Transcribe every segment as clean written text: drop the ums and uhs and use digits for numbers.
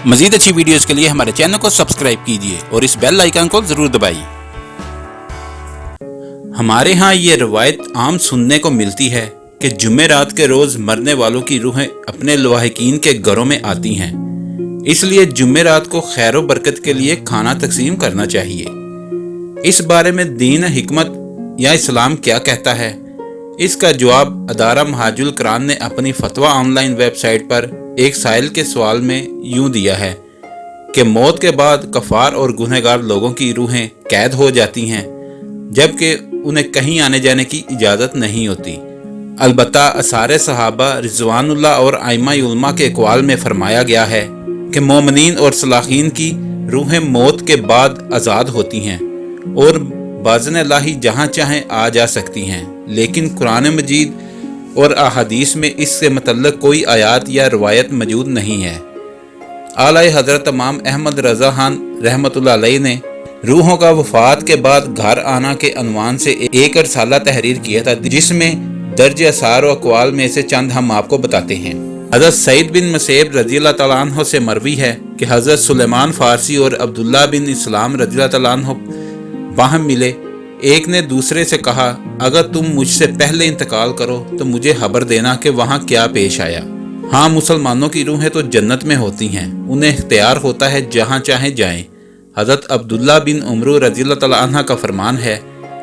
मजीद अच्छी वीडियोस के लिए हमारे चैनल को सब्सक्राइब कीजिए और इस बेल आइकन को जरूर दबाइए। हमारे यहाँ ये रवायत आम सुनने को मिलती है कि जुम्मे रात के रोज मरने वालों की रूहें अपने लवाहिकीन के घरों में आती हैं, इसलिए जुम्मे रात को खैर व बरकत के लिए खाना तकसीम करना चाहिए। इस बारे में दीन हिकमत या इस्लाम क्या कहता है, इसका जवाब अदारा महाजुल कुरान ने अपनी फतवा ऑनलाइन वेबसाइट पर एक साइल के सवाल में यूं दिया है कि मौत के बाद कफार और गुनहगार लोगों की रूहें कैद हो जाती हैं, जबकि उन्हें कहीं आने जाने की इजाज़त नहीं होती। अलबत्ता असारे सहाबा रिजवानुल्लाह और आइमा उलमा के अक़वाल में फरमाया गया है कि मोमिनीन और सलाहीन की रूहें मौत के बाद आज़ाद होती हैं और बाज़न लाही जहाँ चाहें आ जा सकती हैं, लेकिन कुरान मजीद और अहादीस में इससे मुतल्लिक़ कोई आयत या रवायत मौजूद नहीं है। आला हज़रत इमाम अहमद रज़ा खान रहमतुल्लाह अलैह ने रूहों का वफ़ात के बाद घर आना के अनवान से एक रसाला तहरीर किया था, जिसमें दर्ज असार व अक़वाल में से चंद हम आपको बताते हैं। हज़रत सईद बिन मसैब रज़ियल्लाहु तआला अन्हु से मरवी है कि हज़रत सुलेमान फ़ारसी और अब्दुल्ला बिन इस्लाम रज़ियल्लाहु तआला अन्हु बाहम मिले। एक ने दूसरे से कहा, अगर तुम मुझसे पहले इंतकाल करो तो मुझे खबर देना कि वहाँ क्या पेश आया। हाँ, मुसलमानों की रूहें तो जन्नत में होती हैं, उन्हें इख्तियार होता है जहाँ चाहें जाएं। हज़रत अब्दुल्ला बिन उमर रज़ियल्लाहु तआला अन्हु का फरमान है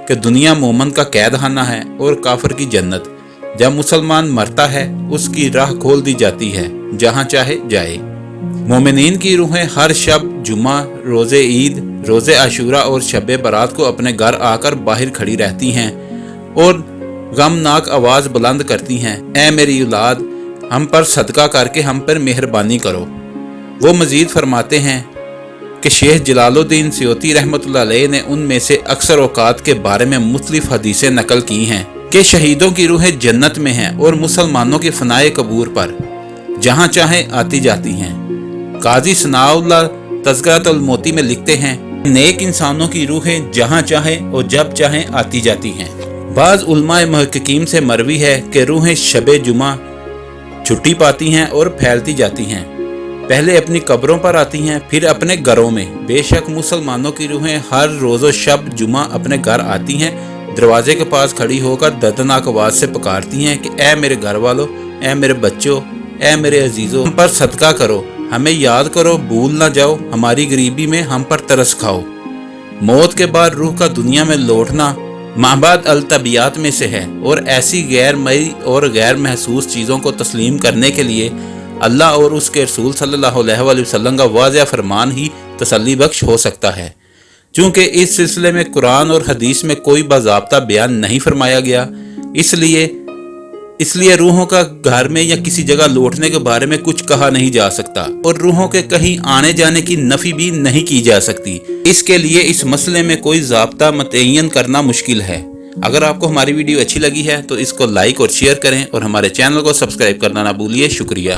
कि दुनिया मोमन का कैद खाना है और काफिर की जन्नत। जब मुसलमान मरता है उसकी राह खोल दी जाती है, जहाँ चाहे जाए। मोमिनीन की रूहें हर शब जुमा, रोज़े ईद, रोज़े आशूरा और शब बरात को अपने घर आकर बाहर खड़ी रहती हैं और गमनाक आवाज़ बुलंद करती हैं, ऐ मेरी औलाद, हम पर सदका करके हम पर मेहरबानी करो। वो मज़ीद फरमाते हैं कि शेख जलालुद्दीन सयूती रहमतुल्लाह अलैह ने उनमें से अक्सर औकात के बारे में मुख्तलिफ हदीसें नकल की हैं कि शहीदों की रूहें जन्नत में हैं और मुसलमानों के फनाए कबूर पर जहाँ चाहें आती जाती हैं। काजी सनाउल्लाह तज़किरतुल मोती में लिखते हैं, नेक इंसानों की रूहें जहाँ चाहें और जब चाहें आती जाती हैं। बाज़ उलमाए मुहक्किकीन से मरवी है कि रूहें शबे जुमा छुट्टी पाती हैं और फैलती जाती हैं। पहले अपनी कब्रों पर आती हैं, फिर अपने घरों में। बेशक मुसलमानों की रूहें हर रोज़ शब जुमा अपने घर आती हैं, दरवाजे के पास खड़ी होकर दर्दनाक आवाज़ से पुकारती हैं कि ऐ मेरे घर वालों, ऐ मेरे बच्चों, ऐ मेरे अजीज़ों, हम पर सदका करो, हमें याद करो, भूल ना जाओ, हमारी गरीबी में हम पर तरस खाओ। मौत के बाद रूह का दुनिया में लौटना माबाद अल तबियात में से है और ऐसी गैर मई और गैर महसूस चीज़ों को तस्लीम करने के लिए अल्लाह और उसके रसूल सल्लल्लाहु अलैहि वसल्लम का वाज़िह फरमान ही तसल्ली बख्श हो सकता है। चूँकि इस सिलसिले में कुरान और हदीस में कोई बाज़ाब्ता बयान नहीं फरमाया गया, इसलिए रूहों का घर में या किसी जगह लौटने के बारे में कुछ कहा नहीं जा सकता और रूहों के कहीं आने जाने की नफी भी नहीं की जा सकती। इसके लिए इस मसले में कोई ज़ाब्ता मुतय्यन करना मुश्किल है। अगर आपको हमारी वीडियो अच्छी लगी है तो इसको लाइक और शेयर करें और हमारे चैनल को सब्सक्राइब करना ना भूलिए। शुक्रिया।